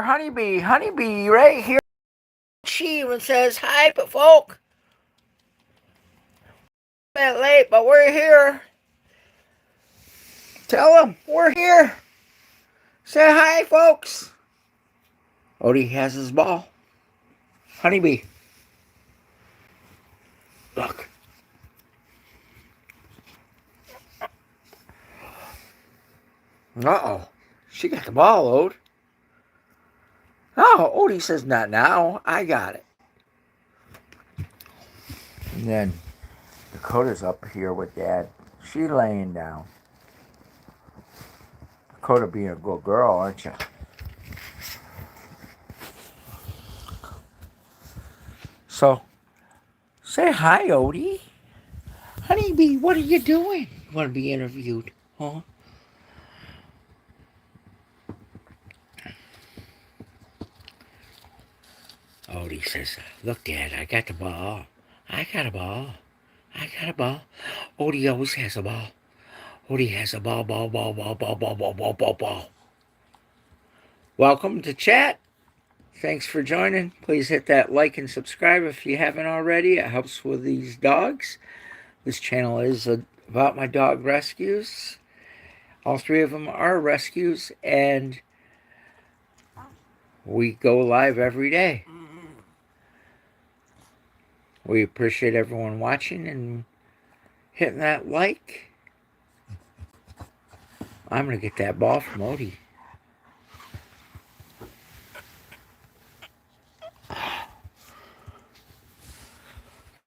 Honeybee right here. She even says hi, but folk. That late, but we're here. Tell them we're here. Say hi, folks. Odie has his ball. Honeybee, look. Uh-oh. She got the ball, Ode. Oh, Odie says not now. I got it. And then Dakota's up here with Dad. She laying down. Dakota being a good girl, aren't you? So, say hi, Odie. Honeybee, what are you doing? You want to be interviewed, huh? Odie says, look, Dad, I got the ball. I got a ball. I got a ball. Odie always has a ball. Odie has a ball, ball, ball, ball, ball, ball, ball, ball, ball, ball. Welcome to chat. Thanks for joining. Please hit that like and subscribe if you haven't already. It helps with these dogs. This channel is about my dog rescues. All three of them are rescues, and we go live every day. We appreciate everyone watching and hitting that like. I'm going to get that ball from Odie.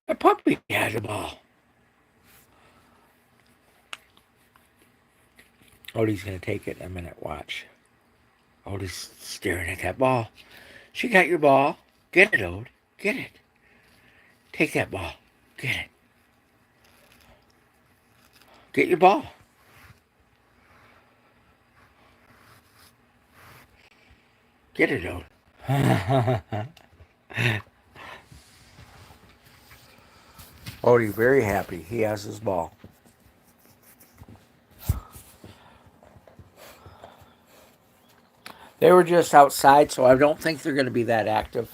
A puppy had the ball. Odie's going to take it in a minute. Watch. Odie's staring at that ball. She got your ball. Get it, Ode. Get it. Take that ball. Get it. Get your ball. Get it, Ode. Odie very happy. He has his ball. They were just outside, so I don't think they're going to be that active.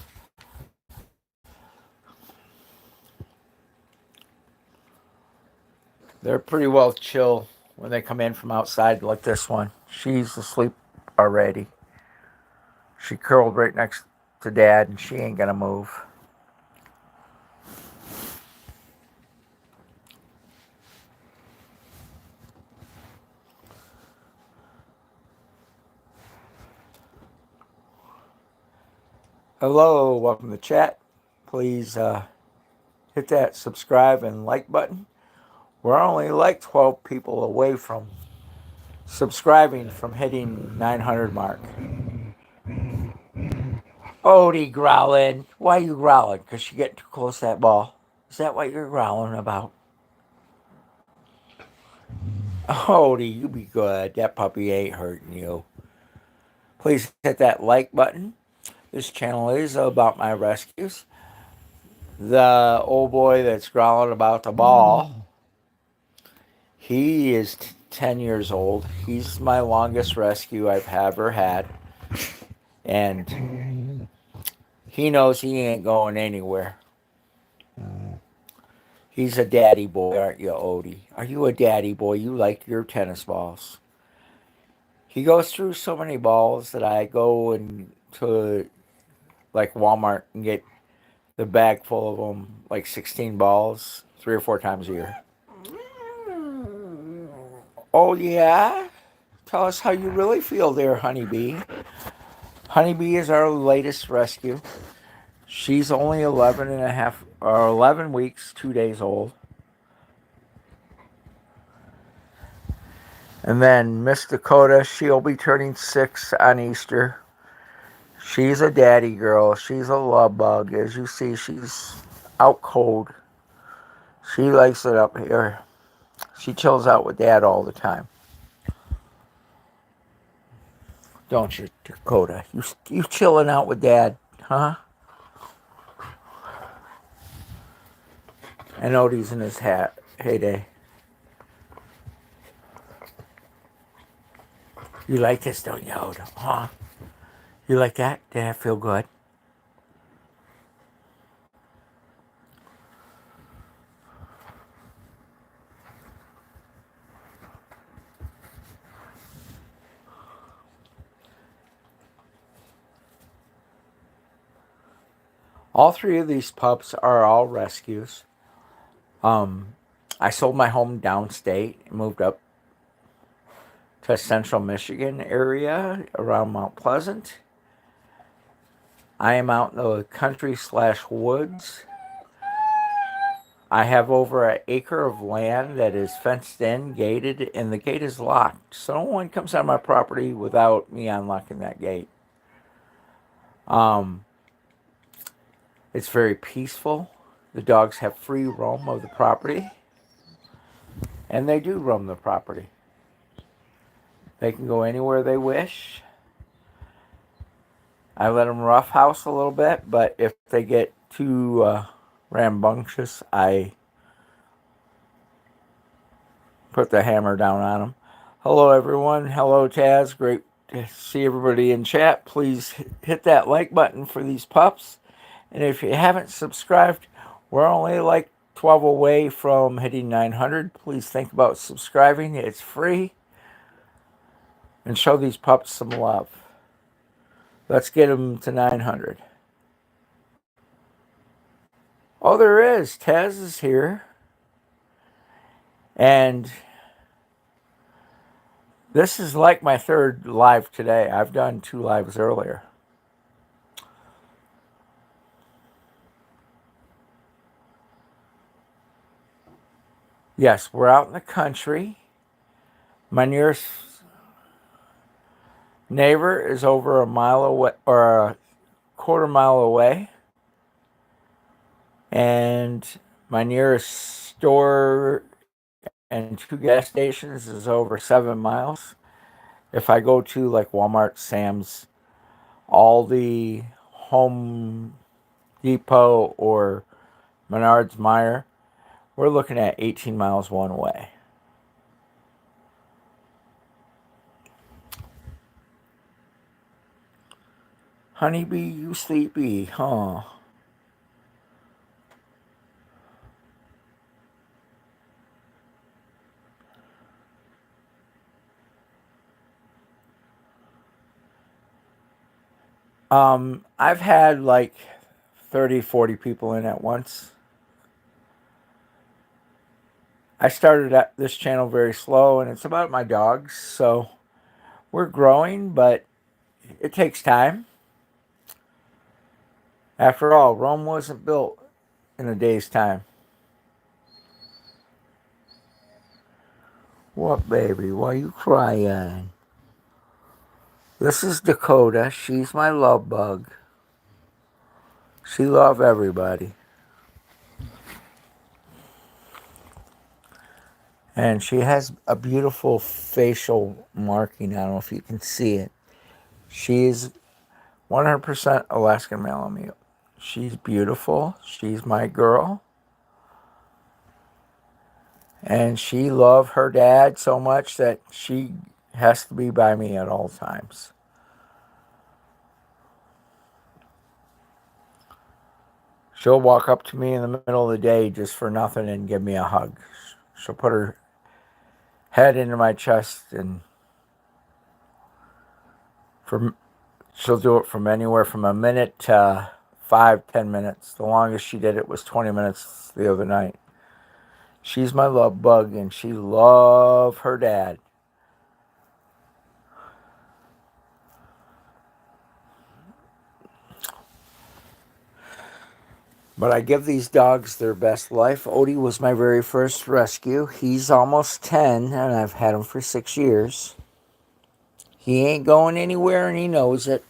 They're pretty well chill when they come in from outside like this one. She's asleep already. She curled right next to Dad, and she ain't going to move. Hello, welcome to chat. Please hit that subscribe and like button. We're only like 12 people away from subscribing from hitting 900 mark. Odie growling. Why are you growling? Because you get too close to that ball. Is that what you're growling about? Odie, you be good. That puppy ain't hurting you. Please hit that like button. This channel is about my rescues. The old boy that's growling about the ball, he is 10 years old. He's my longest rescue I've ever had. And he knows he ain't going anywhere. He's a daddy boy, aren't you, Odie? Are you a daddy boy? You like your tennis balls. He goes through so many balls that I go and to like Walmart and get the bag full of them, like 16 balls, 3 or 4 times a year. Oh, yeah? Tell us how you really feel there, Honeybee. Honeybee is our latest rescue. She's only 11 and a half, or 11 weeks, 2 days old. And then Miss Dakota, she'll be turning 6 on Easter. She's a daddy girl. She's a love bug. As you see, she's out cold. She likes it up here. She chills out with Dad all the time. Don't you, Dakota? You chilling out with Dad, huh? And Odie's in his hat. Heyday. You like this, don't you, Oda? Huh? You like that? Did that feel good? All three of these pups are all rescues. I sold my home downstate and moved up to central Michigan area around Mount Pleasant. I am out in the country / woods. I have over an acre of land that is fenced in, gated, and the gate is locked. So no one comes on my property without me unlocking that gate. Um, it's very peaceful. The dogs have free roam of the property, and they do roam the property. They can go anywhere they wish. I let them roughhouse a little bit, but if they get too rambunctious, I put the hammer down on them. Hello, everyone. Hello, Taz. Great to see everybody in chat. Please hit that like button for these pups. And if you haven't subscribed, we're only like 12 away from hitting 900. Please think about subscribing. It's free. And show these pups some love. Let's get them to 900. Oh, there is. Taz is here. And this is like my third live today. I've done 2 lives earlier. Yes, we're out in the country. My nearest neighbor is over a mile away, or a quarter mile away. And my nearest store and 2 gas stations is over 7 miles. If I go to like Walmart, Sam's, Aldi, Home Depot, or Menards Meijer, we're looking at 18 miles one way. Honeybee, you sleepy, huh? I've had like 30, 40 people in at once. I started at this channel very slow, and it's about my dogs, so we're growing, but it takes time. After all, Rome wasn't built in a day's time. What, baby? Why you crying? This is Dakota. She's my love bug. She loves everybody. And she has a beautiful facial marking. I don't know if you can see it. She's 100% Alaskan Malamute. She's beautiful. She's my girl. And she loved her dad so much that she has to be by me at all times. She'll walk up to me in the middle of the day just for nothing and give me a hug. She'll put her head into my chest, and she'll do it from anywhere from a minute to 5-10 minutes. The longest she did it was 20 minutes the other night. She's my love bug, and she loved her dad. But I give these dogs their best life. Odie was my very first rescue. He's almost 10, and I've had him for 6 years. He ain't going anywhere, and he knows it.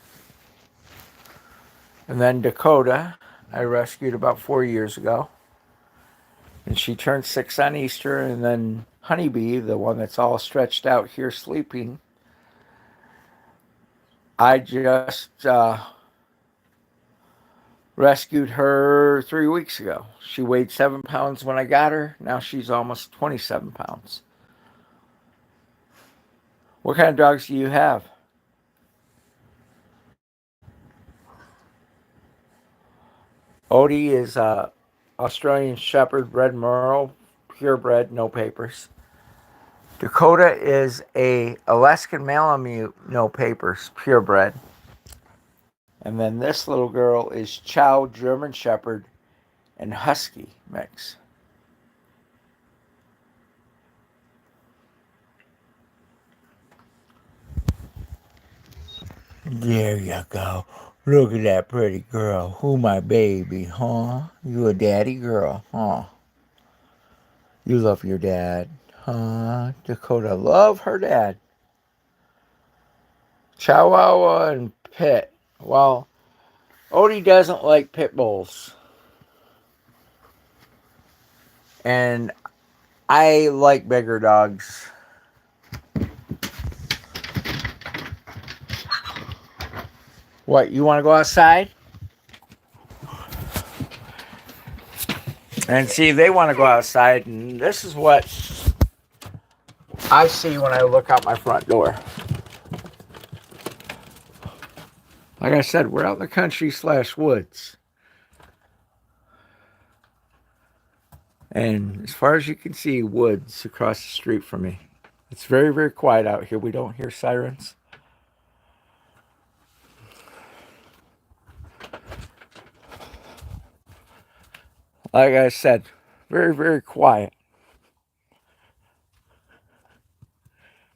And then Dakota, I rescued about 4 years ago. And she turned 6 on Easter. And then Honeybee, the one that's all stretched out here sleeping, I just rescued her 3 weeks ago. She weighed 7 pounds when I got her. Now she's almost 27 pounds. What kind of dogs do you have? Odie is Australian Shepherd Red Merle, purebred, no papers. Dakota is a Alaskan Malamute, no papers, purebred. And then this little girl is Chow German Shepherd and Husky mix. There you go. Look at that pretty girl. Who my baby, huh? You a daddy girl, huh? You love your dad, huh? Dakota love her dad. Chihuahua and Pit. Well, Odie doesn't like pit bulls. And I like bigger dogs. What, you want to go outside? And see, they want to go outside, and this is what I see when I look out my front door. Like I said, we're out in the country / woods. And as far as you can see, woods across the street from me. It's very, very quiet out here. We don't hear sirens. Like I said, very, very quiet.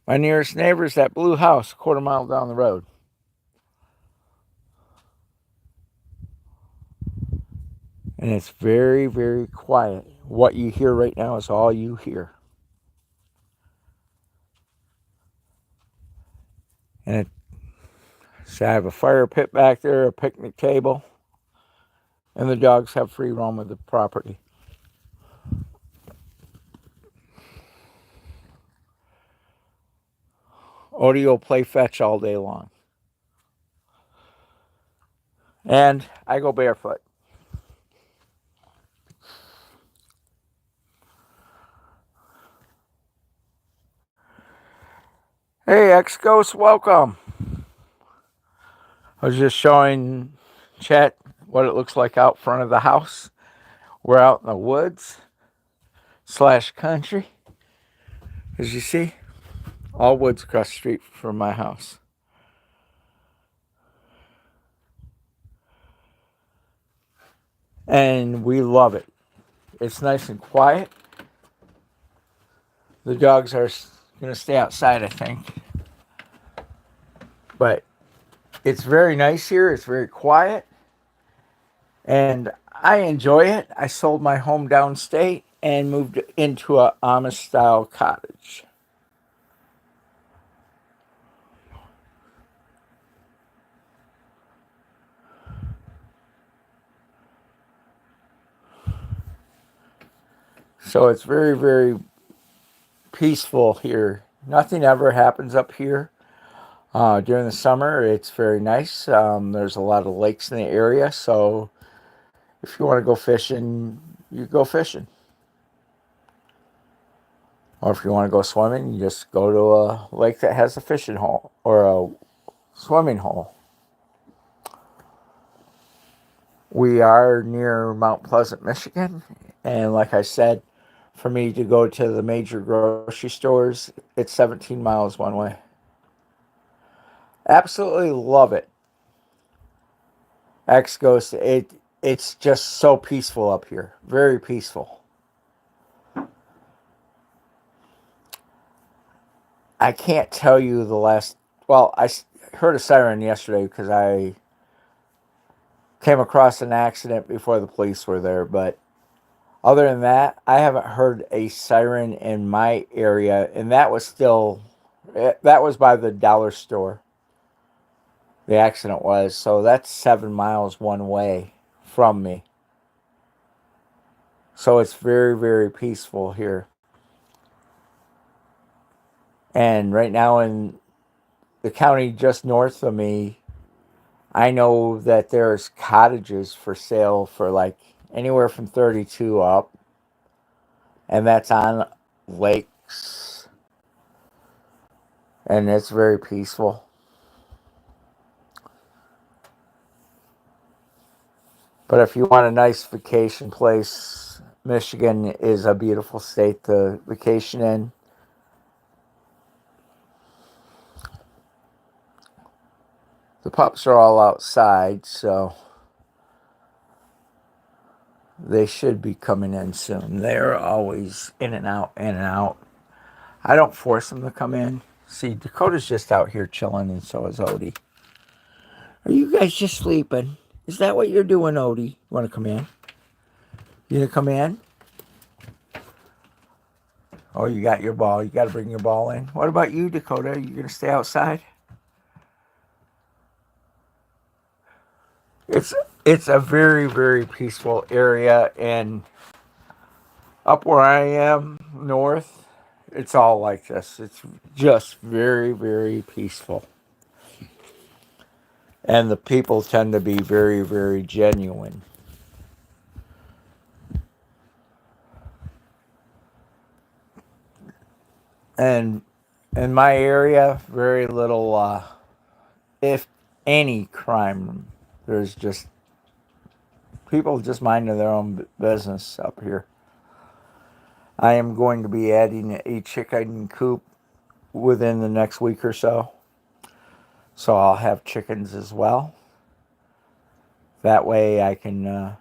My nearest neighbor is that blue house a quarter mile down the road. And it's very, very quiet. What you hear right now is all you hear. And so I have a fire pit back there, a picnic table, and the dogs have free roam of the property. Odie will play fetch all day long. And I go barefoot. Hey, X-Ghost, welcome. I was just showing Chet what it looks like out front of the house. We're out in the woods / country. As you see, all woods across the street from my house. And we love it. It's nice and quiet. The dogs are going to stay outside, I think. But it's very nice here. It's very quiet. And I enjoy it. I sold my home downstate and moved into a Amish-style cottage. So it's very, very peaceful here. Nothing ever happens up here. During the summer, it's very nice. There's a lot of lakes in the area, so if you want to go fishing, you go fishing. Or if you want to go swimming, you just go to a lake that has a fishing hole or a swimming hole. We are near Mount Pleasant, Michigan, and like I said, for me to go to the major grocery stores, it's 17 miles one way. Absolutely love it. X Ghost, it's just so peaceful up here. Very peaceful. I can't tell you the last. Well, I heard a siren yesterday because I came across an accident before the police were there. But other than that, I haven't heard a siren in my area, and that was by the dollar store. The accident was, so that's 7 miles one way from me. So it's very, very peaceful here. And right now in the county just north of me, I know that there's cottages for sale for like anywhere from 32 up. And that's on lakes. And it's very peaceful. But if you want a nice vacation place, Michigan is a beautiful state to vacation in. The pups are all outside, so they should be coming in soon. They're always in and out, in and out. I don't force them to come in. See, Dakota's just out here chilling, and so is Odie. Are you guys just sleeping? Is that what you're doing, Odie? You want to come in? You gonna come in? Oh, you got your ball. You got to bring your ball in. What about you, Dakota? Are you gonna stay outside? It's it's a very, very peaceful area, and up where I am, north, it's all like this. It's just very, very peaceful. And the people tend to be very, very genuine. And in my area, very little, if any, crime. There's just people just minding their own business up here. I am going to be adding a chicken coop within the next week or so. So I'll have chickens as well. That way I can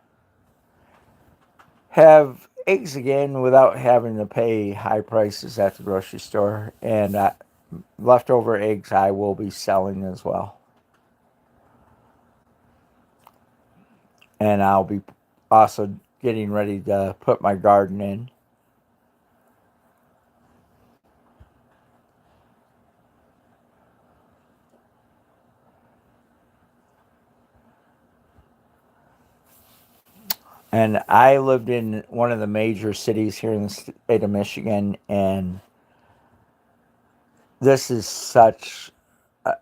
have eggs again without having to pay high prices at the grocery store. And leftover eggs I will be selling as well. And I'll be also getting ready to put my garden in. And I lived in one of the major cities here in the state of Michigan, and this is such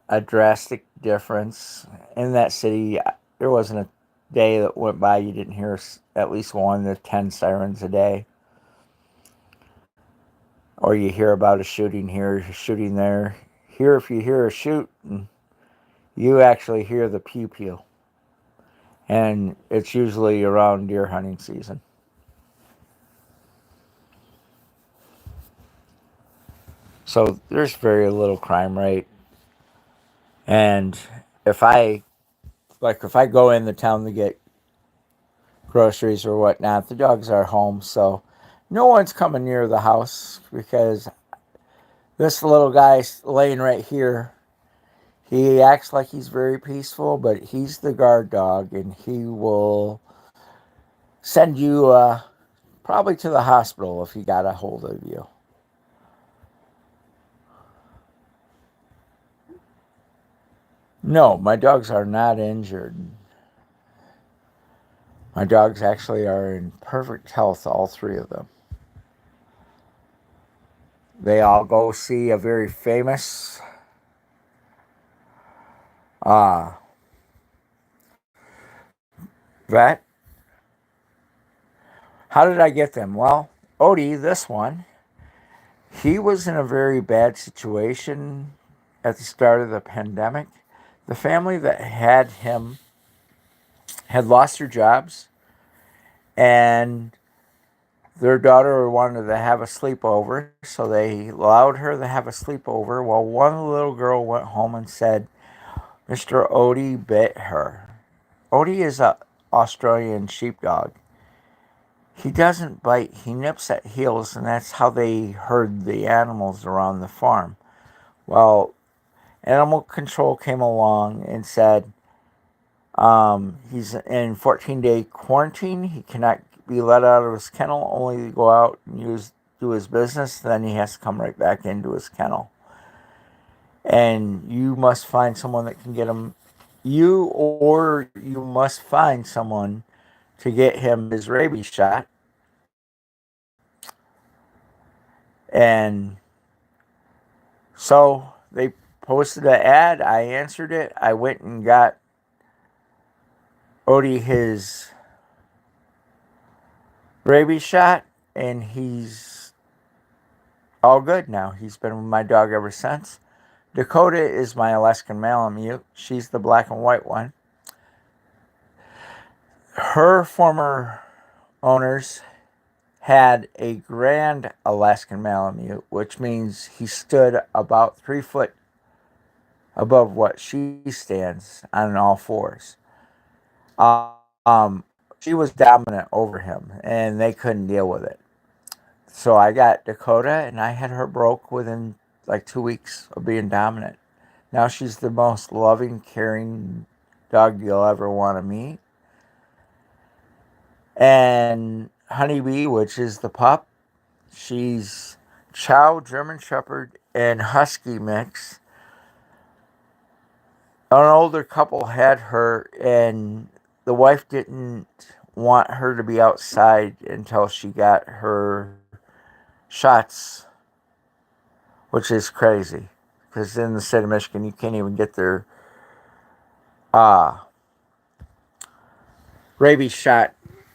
a drastic difference. In that city, there wasn't a day that went by you didn't hear at least 1 to 10 sirens a day. Or you hear about a shooting here, a shooting there. Here, if you hear a shoot, you actually hear the pew pew. And it's usually around deer hunting season. So there's very little crime rate. And if I if I go in the town to get groceries or whatnot, the dogs are home, so no one's coming near the house because this little guy laying right here, he acts like he's very peaceful, but he's the guard dog, and he will send you probably to the hospital if he got a hold of you. No, my dogs are not injured. My dogs actually are in perfect health, all three of them. They all go see a very famous uh, vet. How did I get them? Well, Odie, this one, he was in a very bad situation at the start of the pandemic. The family that had him had lost their jobs, and their daughter wanted to have a sleepover, so they allowed her to have a sleepover. Well, one little girl went home and said, Mr. Odie bit her. Odie is an Australian sheepdog. He doesn't bite, he nips at heels, and that's how they herd the animals around the farm. Well, animal control came along and said he's in 14-day quarantine. He cannot be let out of his kennel, only to go out and do his business. Then he has to come right back into his kennel. And you must find someone that can get him, you must find someone to get him his rabies shot. And so they posted an ad. I answered it. I went and got Odie his rabies shot, and he's all good now. He's been with my dog ever since. Dakota is my Alaskan Malamute. She's the black and white one. Her former owners had a Grand Alaskan Malamute, which means he stood about 3 foot above what she stands on all fours. She was dominant over him, and they couldn't deal with it. So I got Dakota, and I had her broke within like 2 weeks of being dominant. Now she's the most loving, caring dog you'll ever want to meet. And Honeybee, which is the pup, she's Chow, German Shepherd, and Husky mix. An older couple had her, and the wife didn't want her to be outside until she got her shots, which is crazy. Because in the state of Michigan, you can't even get their uh, rabies shot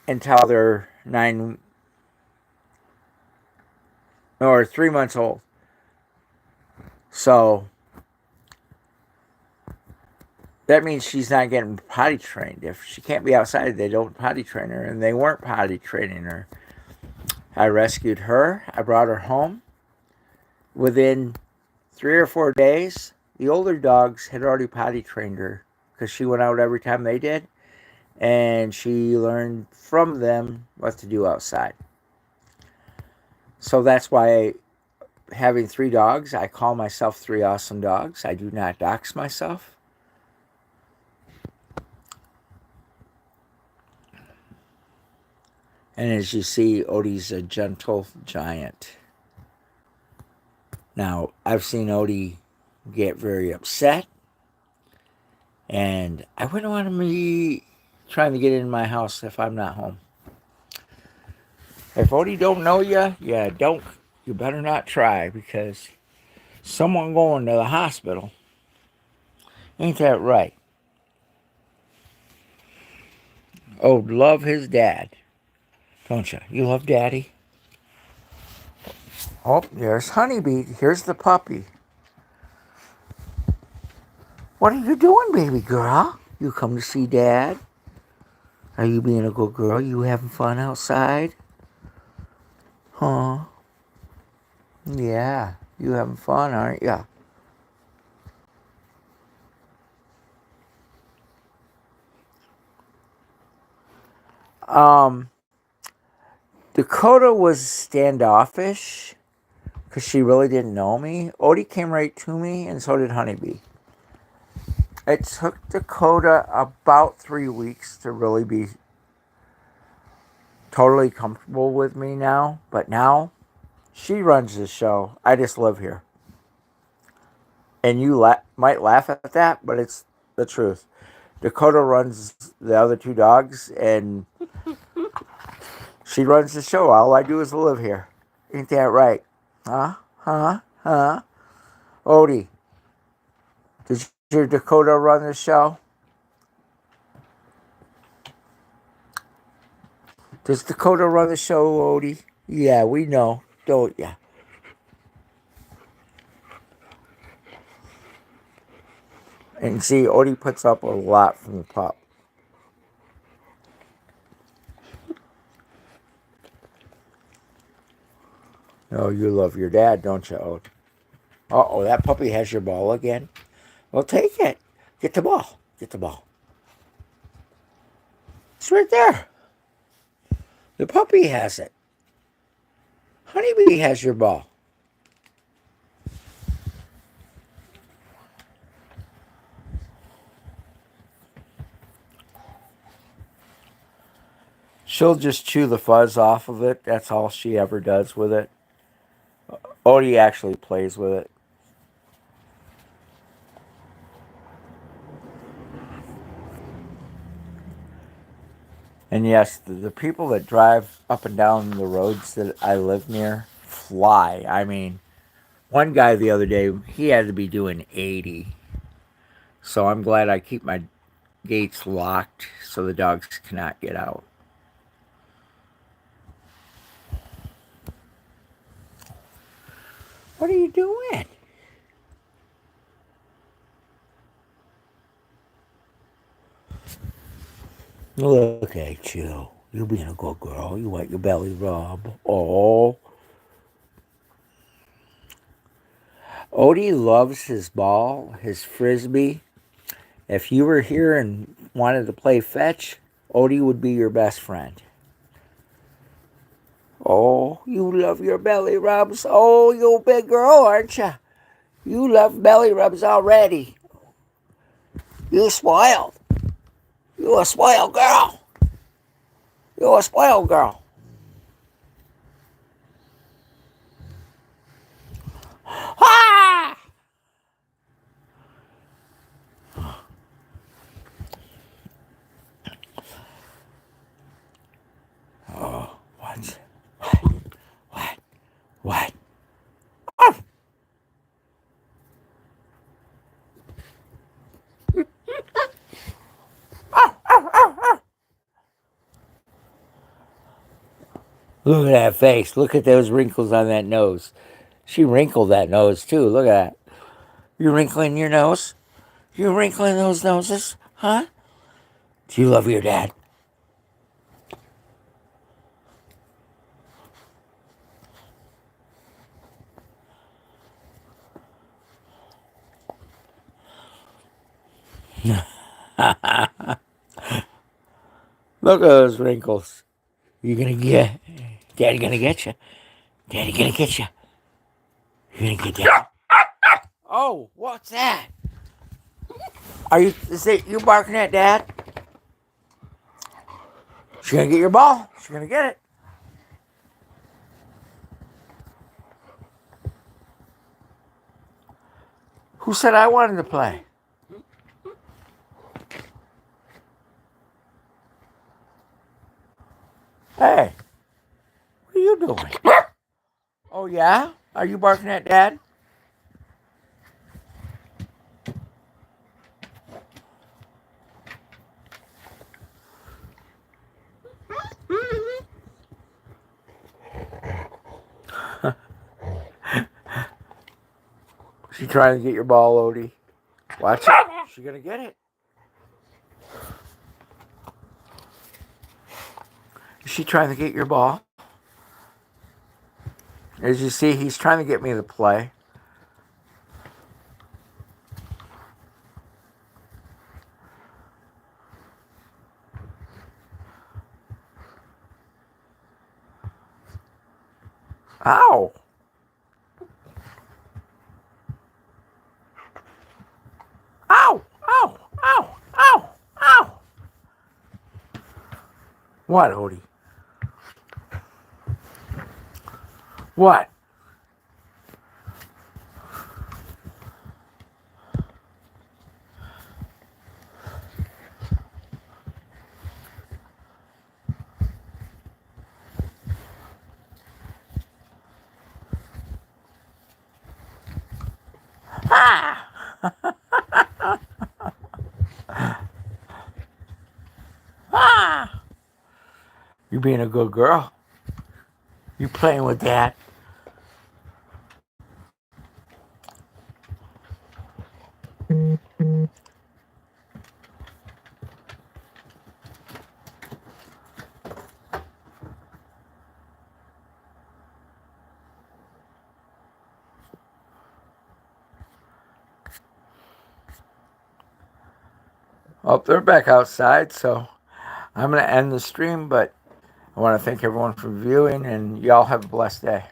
until they're 3 months old. So that means she's not getting potty trained. If she can't be outside, they don't potty train her, and they weren't potty training her. I rescued her. I brought her home. Within 3 or 4 days, the older dogs had already potty trained her because she went out every time they did, and she learned from them what to do outside. So that's why, having 3 dogs, I call myself 3AwesomeDawgz. I do not dox myself. And as you see, Odie's a gentle giant. Now, I've seen Odie get very upset, and I wouldn't want to be trying to get in my house if I'm not home. If Odie don't know you, you better not try, because someone going to the hospital, ain't that right? Oh, love his dad, don't you? You love Daddy? Oh, there's Honeybee. Here's the puppy. What are you doing, baby girl? You come to see Dad? Are you being a good girl? You having fun outside? Huh? Yeah, you having fun, aren't you? Um, Dakota was standoffish because she really didn't know me. Odie came right to me, and so did Honeybee. It took Dakota about 3 weeks to really be totally comfortable with me now, but now she runs the show. I just live here. And you might laugh at that, but it's the truth. Dakota runs the other 2 dogs, and she runs the show. All I do is live here. Ain't that right? Huh? Huh? Huh? Odie, does your Dakota run the show? Does Dakota run the show, Odie? Yeah, we know, don't ya? And see, Odie puts up a lot from the pup. Oh, you love your dad, don't you, Odie? Uh-oh, that puppy has your ball again. Well, take it. Get the ball. Get the ball. It's right there. The puppy has it. Honeybee has your ball. She'll just chew the fuzz off of it. That's all she ever does with it. Odie actually plays with it. And yes, the people that drive up and down the roads that I live near fly. I mean, one guy the other day, he had to be doing 80. So I'm glad I keep my gates locked so the dogs cannot get out. What are you doing? Look at you. You're being a good girl. You want your belly rub. Oh. Odie loves his ball, his frisbee. If you were here and wanted to play fetch, Odie would be your best friend. Oh, you love your belly rubs. Oh, you a big girl, aren't you? You love belly rubs already. You spoiled. You a spoiled girl. You a spoiled girl. Ah! Oh, what? What? What? Oh! Oh, oh, oh, oh. Look at that face. Look at those wrinkles on that nose. She wrinkled that nose too. Look at that. You wrinkling your nose? You wrinkling those noses? Huh? Do you love your dad? Look at those wrinkles. You gonna get Daddy gonna get you. Daddy gonna get you. You gonna get Daddy. Oh, what's that? Is it you barking at Dad? She's gonna get your ball. She's gonna get it. Who said I wanted to play? Hey, what are you doing? Oh yeah? Are you barking at Dad? She trying to get your ball, Odie. Watch it. She's gonna get it. Is she trying to get your ball? As you see, he's trying to get me to play. Ow. Ow. Ow. Ow. Ow. Ow. What, Odie? What? Ah! Ah! You being a good girl. You playing with Dad. Oh, they're back outside, so I'm going to end the stream, but I want to thank everyone for viewing, and y'all have a blessed day.